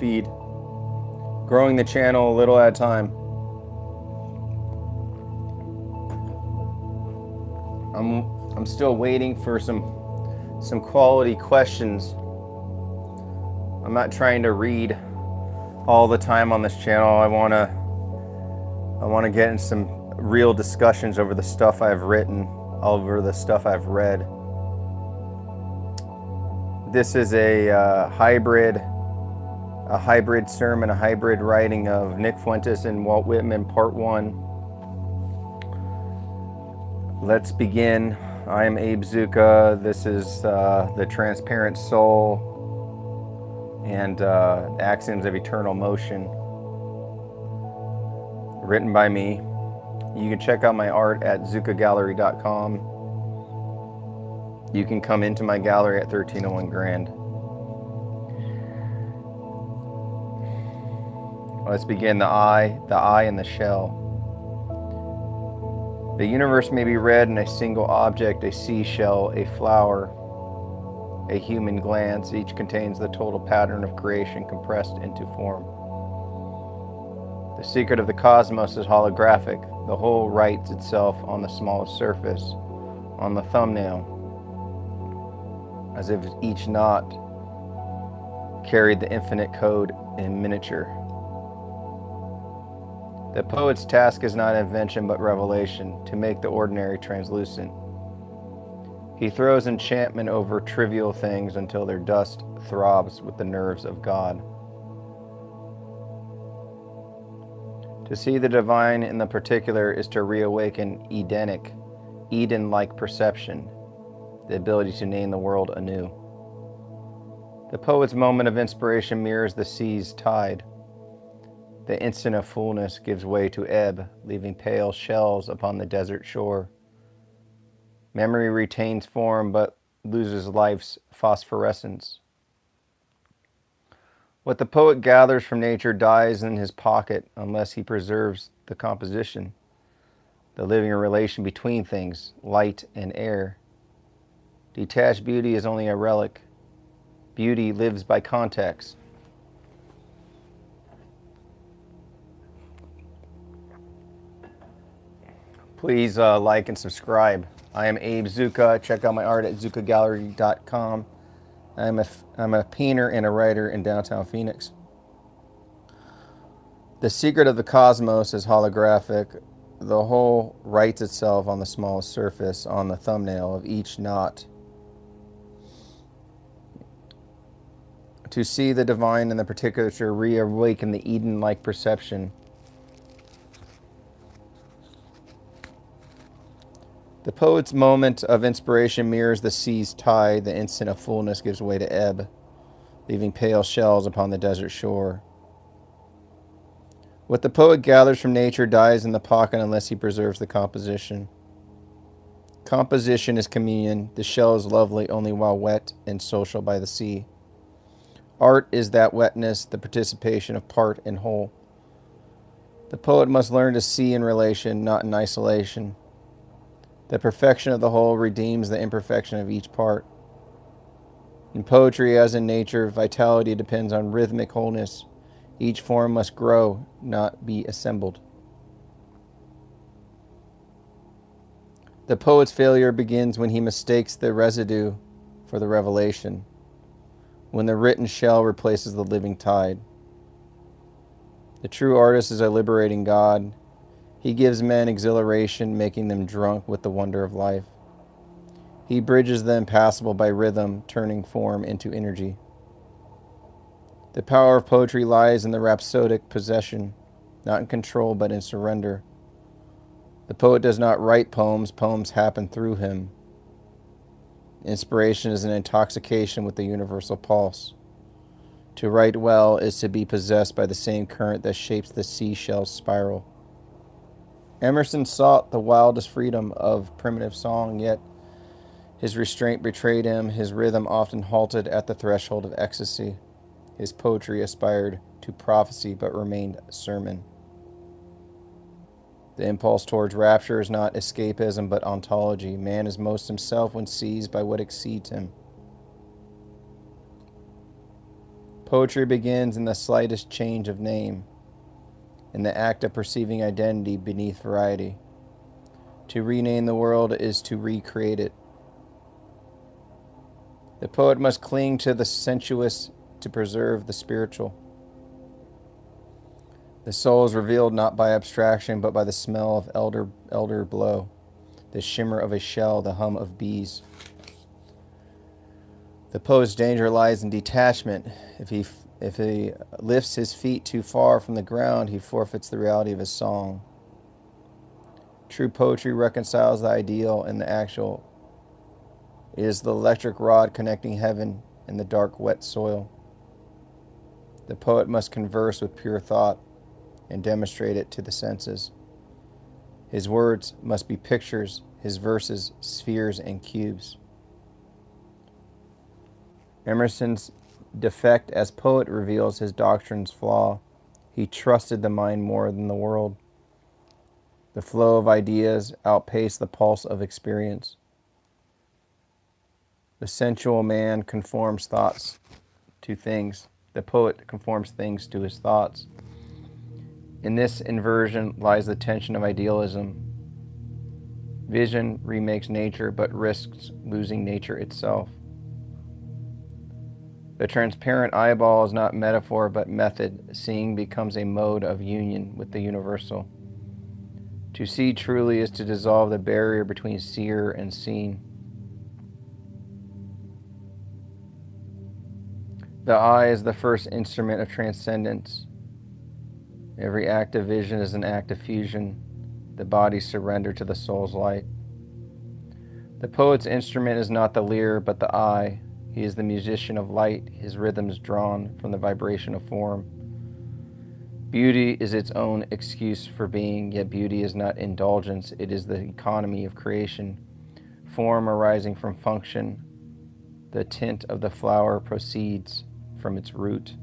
feed. Growing the channel a little at a time. I'm still waiting for some quality questions. I'm not trying to read all the time on this channel. I want to get in some real discussions over the stuff I've written, over the stuff I've read. This is a hybrid sermon, a hybrid writing of Nick Fuentes and Walt Whitman, part 1. Let's begin. I am Abe Zucca. This is The Transparent Soul and Axioms of Eternal Motion, written by me. You can check out my art at zuccagallery.com. You can come into my gallery at 1301 Grand. Let's begin. The eye and the shell. The universe may be read in a single object, a seashell, a flower, a human glance. Each contains the total pattern of creation compressed into form. The secret of the cosmos is holographic. The whole writes itself on the smallest surface, on the thumbnail, as if each knot carried the infinite code in miniature. The poet's task is not invention but revelation, to make the ordinary translucent. He throws enchantment over trivial things until their dust throbs with the nerves of God. To see the divine in the particular is to reawaken Eden-like perception, the ability to name the world anew. The poet's moment of inspiration mirrors the sea's tide. The instant of fullness gives way to ebb, leaving pale shells upon the desert shore. Memory retains form but loses life's phosphorescence. What the poet gathers from nature dies in his pocket unless he preserves the composition, the living relation between things, light and air. Detached beauty is only a relic. Beauty lives by context. Please like and subscribe. I am Abe Zucca. Check out my art at zuccagallery.com. I'm a painter and a writer in downtown Phoenix. The secret of the cosmos is holographic. The whole writes itself on the smallest surface, on the thumbnail of each knot. To see the divine in the particular, to reawaken the Eden-like perception. The poet's moment of inspiration mirrors the sea's tide. The instant of fullness gives way to ebb, leaving pale shells upon the desert shore. What the poet gathers from nature dies in the pocket unless he preserves the composition. Composition is communion. The shell is lovely only while wet and social by the sea. Art is that wetness, the participation of part and whole. The poet must learn to see in relation, not in isolation. The perfection of the whole redeems the imperfection of each part. In poetry, as in nature, vitality depends on rhythmic wholeness. Each form must grow, not be assembled. The poet's failure begins when he mistakes the residue for the revelation, when the written shell replaces the living tide. The true artist is a liberating God. He gives men exhilaration, making them drunk with the wonder of life. He bridges the impassable by rhythm, turning form into energy. The power of poetry lies in the rhapsodic possession, not in control but in surrender. The poet does not write poems, poems happen through him. Inspiration is an intoxication with the universal pulse. To write well is to be possessed by the same current that shapes the seashell's spiral. Emerson sought the wildest freedom of primitive song, yet his restraint betrayed him. His rhythm often halted at the threshold of ecstasy. His poetry aspired to prophecy but remained a sermon. The impulse towards rapture is not escapism but ontology. Man is most himself when seized by what exceeds him. Poetry begins in the slightest change of name, in the act of perceiving identity beneath variety. To rename the world is to recreate it. The poet must cling to the sensuous to preserve the spiritual. The soul is revealed not by abstraction, but by the smell of elder blow, the shimmer of a shell, the hum of bees. The poet's danger lies in detachment. If he lifts his feet too far from the ground, he forfeits the reality of his song. True poetry reconciles the ideal and the actual. It is the electric rod connecting heaven and the dark, wet soil. The poet must converse with pure thought and demonstrate it to the senses. His words must be pictures, his verses spheres and cubes. Emerson's defect as poet reveals his doctrine's flaw. He trusted the mind more than the world. The flow of ideas outpaced the pulse of experience. The sensual man conforms thoughts to things. The poet conforms things to his thoughts. In this inversion lies the tension of idealism. Vision remakes nature, but risks losing nature itself. The transparent eyeball is not metaphor, but method. Seeing becomes a mode of union with the universal. To see truly is to dissolve the barrier between seer and seen. The eye is the first instrument of transcendence. Every act of vision is an act of fusion. The body surrendered to the soul's light. The poet's instrument is not the lyre, but the eye. He is the musician of light, his rhythms drawn from the vibration of form. Beauty is its own excuse for being, yet beauty is not indulgence, it is the economy of creation. Form arising from function. The tint of the flower proceeds from its root.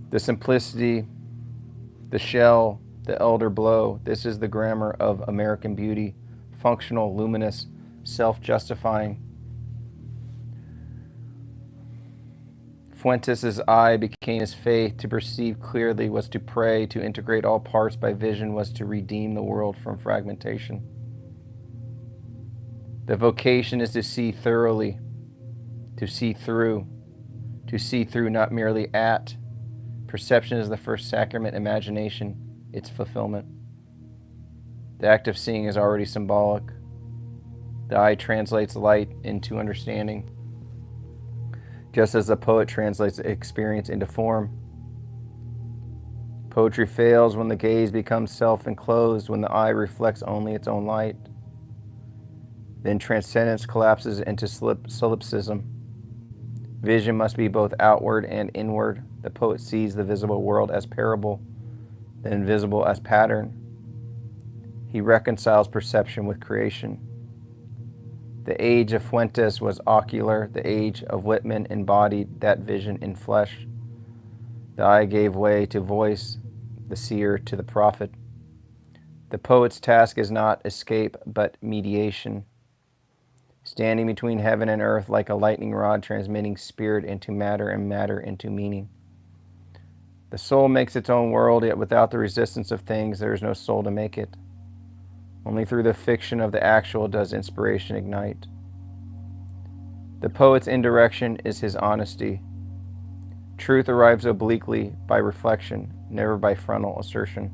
The simplicity, the shell, the elder blow, this is the grammar of American beauty, functional, luminous, self-justifying. Fuentes' eye became his faith. To perceive clearly was to pray. To integrate all parts by vision was to redeem the world from fragmentation. The vocation is to see thoroughly, to see through not merely at. Perception is the first sacrament, imagination, its fulfillment. The act of seeing is already symbolic. The eye translates light into understanding, just as the poet translates experience into form. Poetry fails when the gaze becomes self-enclosed, when the eye reflects only its own light. Then transcendence collapses into solipsism. Vision must be both outward and inward. The poet sees the visible world as parable, the invisible as pattern. He reconciles perception with creation. The age of Fuentes was ocular. The age of Whitman embodied that vision in flesh. The eye gave way to voice, the seer to the prophet. The poet's task is not escape, but mediation. Standing between heaven and earth like a lightning rod, transmitting spirit into matter and matter into meaning. The soul makes its own world, yet without the resistance of things, there is no soul to make it. Only through the fiction of the actual does inspiration ignite. The poet's indirection is his honesty. Truth arrives obliquely by reflection, never by frontal assertion.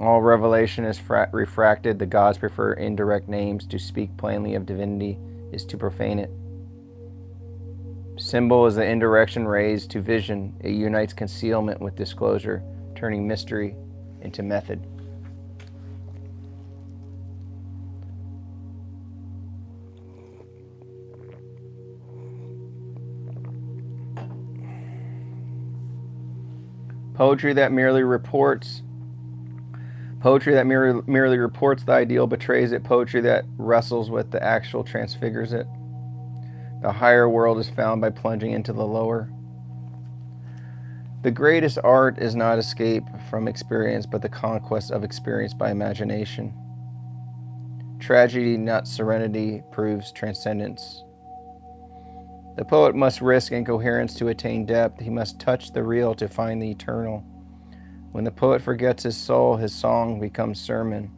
All revelation is refracted. The gods prefer indirect names. To speak plainly of divinity is to profane it. Symbol is the indirection raised to vision. It unites concealment with disclosure, turning mystery into method. Poetry that merely reports the ideal betrays it. Poetry that wrestles with the actual transfigures it. The higher world is found by plunging into the lower. The greatest art is not escape from experience, but the conquest of experience by imagination. Tragedy, not serenity, proves transcendence. The poet must risk incoherence to attain depth. He must touch the real to find the eternal. When the poet forgets his soul, his song becomes sermon.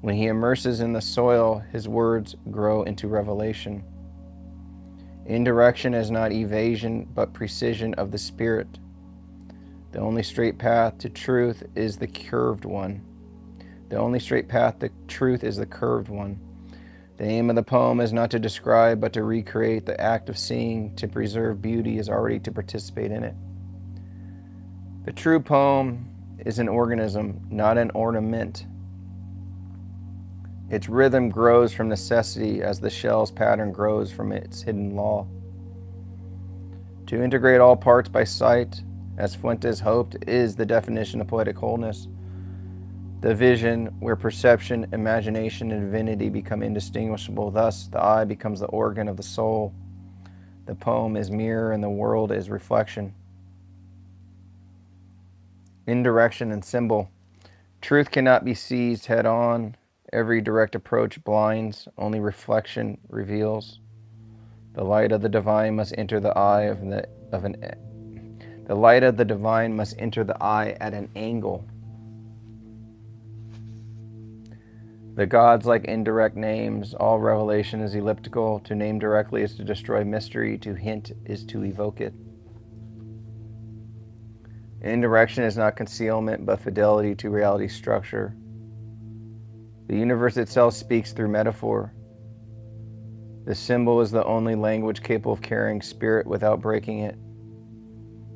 When he immerses in the soil, his words grow into revelation. Indirection is not evasion, but precision of the spirit. The only straight path to truth is the curved one. The only straight path to truth is the curved one. The aim of the poem is not to describe, but to recreate. The act of seeing, to preserve beauty, is already to participate in it. The true poem is an organism, not an ornament. Its rhythm grows from necessity as the shell's pattern grows from its hidden law. To integrate all parts by sight, as Fuentes hoped, is the definition of poetic wholeness. The vision where perception, imagination, and divinity become indistinguishable. Thus, the eye becomes the organ of the soul. The poem is mirror and the world is reflection. Indirection and symbol. Truth cannot be seized head on. Every direct approach blinds. Only reflection reveals. The light of the divine must enter the eye The light of the divine must enter the eye at an angle. The gods like indirect names. All revelation is elliptical. To name directly is to destroy mystery. To hint is to evoke it. Indirection is not concealment, but fidelity to reality's structure. The universe itself speaks through metaphor. The symbol is the only language capable of carrying spirit without breaking it.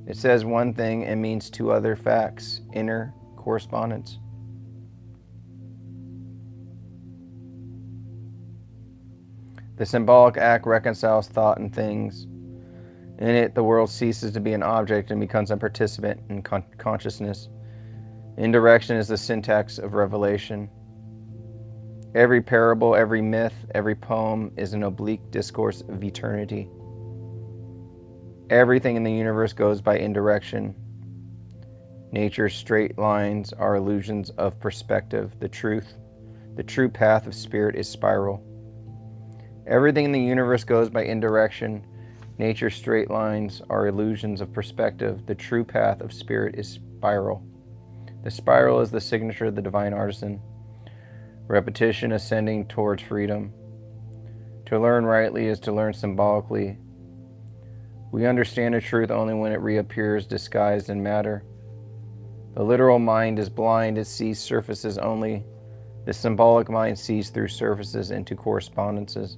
It says one thing and means two other facts, inner correspondence. The symbolic act reconciles thought and things. In it, the world ceases to be an object and becomes a participant in consciousness. Indirection is the syntax of revelation. Every parable, every myth, every poem is an oblique discourse of eternity. Everything in the universe goes by indirection. Nature's straight lines are illusions of perspective. The true path of spirit is spiral. Everything in the universe goes by indirection. Nature's straight lines are illusions of perspective. The true path of spirit is spiral. The spiral is the signature of the divine artisan. Repetition ascending towards freedom. To learn rightly is to learn symbolically. We understand a truth only when it reappears disguised in matter. The literal mind is blind, it sees surfaces only. The symbolic mind sees through surfaces into correspondences.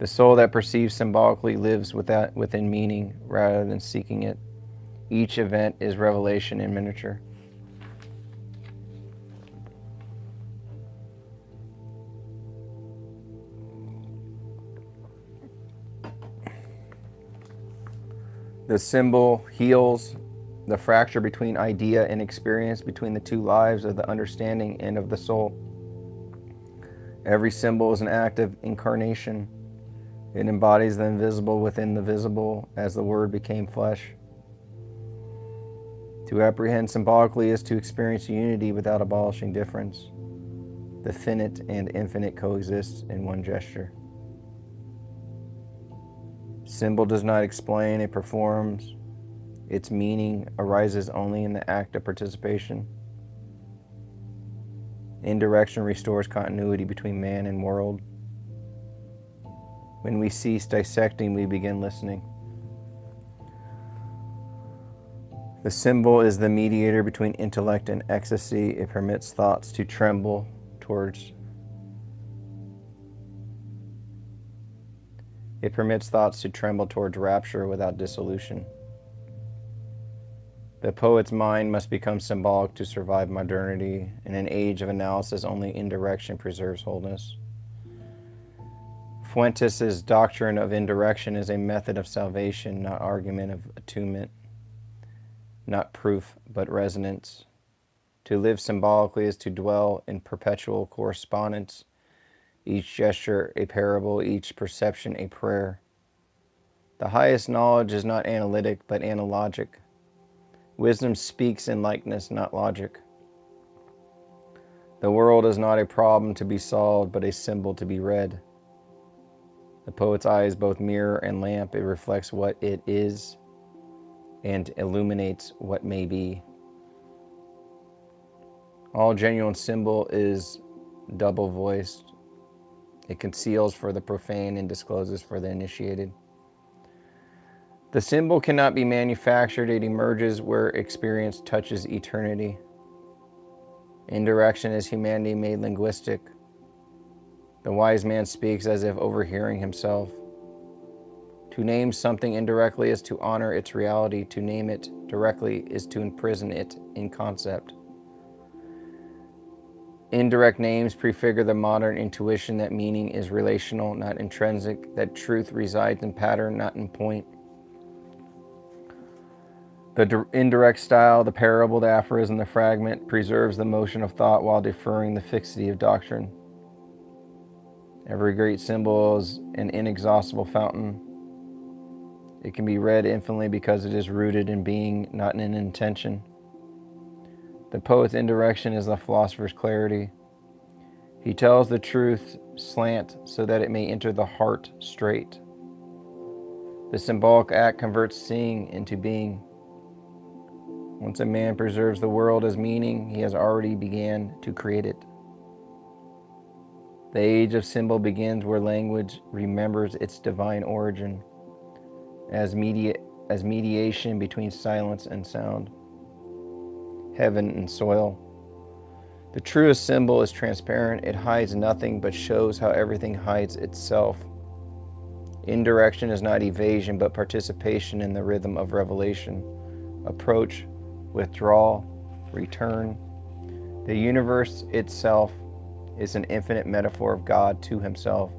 The soul that perceives symbolically lives within meaning rather than seeking it. Each event is revelation in miniature. The symbol heals the fracture between idea and experience, between the two lives of the understanding and of the soul. Every symbol is an act of incarnation. It embodies the invisible within the visible as the Word became flesh. To apprehend symbolically is to experience unity without abolishing difference. The finite and infinite coexist in one gesture. Symbol does not explain, it performs. Its meaning arises only in the act of participation. Indirection restores continuity between man and world. When we cease dissecting, we begin listening. The symbol is the mediator between intellect and ecstasy. It permits thoughts to tremble towards rapture without dissolution. The poet's mind must become symbolic to survive modernity. In an age of analysis, only indirection preserves wholeness. Fuentes' doctrine of indirection is a method of salvation, not argument of attunement, not proof, but resonance. To live symbolically is to dwell in perpetual correspondence. Each gesture a parable, each perception a prayer. The highest knowledge is not analytic, but analogic. Wisdom speaks in likeness, not logic. The world is not a problem to be solved, but a symbol to be read. The poet's eye is both mirror and lamp. It reflects what it is and illuminates what may be. All genuine symbol is double-voiced. It conceals for the profane and discloses for the initiated. The symbol cannot be manufactured. It emerges where experience touches eternity. Indirection is humanity made linguistic. The wise man speaks as if overhearing himself. To name something indirectly is to honor its reality. To name it directly is to imprison it in concept. Indirect names prefigure the modern intuition that meaning is relational, not intrinsic, that truth resides in pattern, not in point. The indirect style, the parable, the aphorism, the fragment, preserves the motion of thought while deferring the fixity of doctrine. Every great symbol is an inexhaustible fountain. It can be read infinitely because it is rooted in being, not in intention. The poet's indirection is the philosopher's clarity. He tells the truth slant so that it may enter the heart straight. The symbolic act converts seeing into being. Once a man preserves the world as meaning, he has already began to create it. The age of symbol begins where language remembers its divine origin as mediation between silence and sound, heaven and soil. The truest symbol is transparent. It hides nothing but shows how everything hides itself. Indirection is not evasion but participation in the rhythm of revelation. Approach, withdrawal, return. The universe itself is an infinite metaphor of God to himself.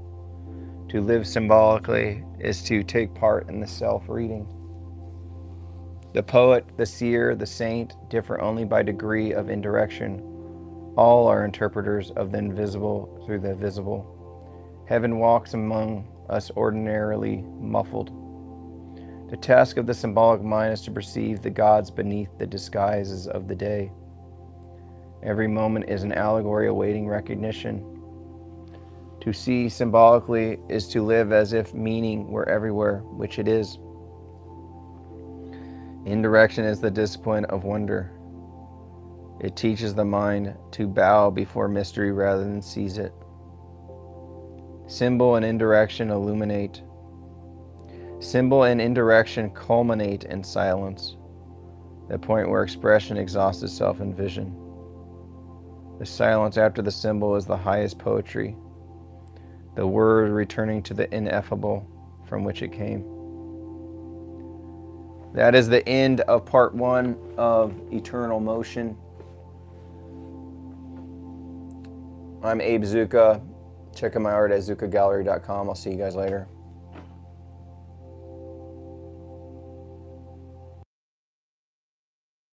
To live symbolically is to take part in the self-reading. The poet, the seer, the saint differ only by degree of indirection. All are interpreters of the invisible through the visible. Heaven walks among us ordinarily muffled. The task of the symbolic mind is to perceive the gods beneath the disguises of the day. Every moment is an allegory awaiting recognition. To see symbolically is to live as if meaning were everywhere, which it is. Indirection is the discipline of wonder. It teaches the mind to bow before mystery rather than seize it. Symbol and indirection illuminate. Symbol and indirection culminate in silence, the point where expression exhausts itself in vision. The silence after the symbol is the highest poetry, the word returning to the ineffable from which it came. That is the end of part 1 of Eternal Motion. I'm Abe Zucca. Check out my art at zuccagallery.com. I'll see you guys later.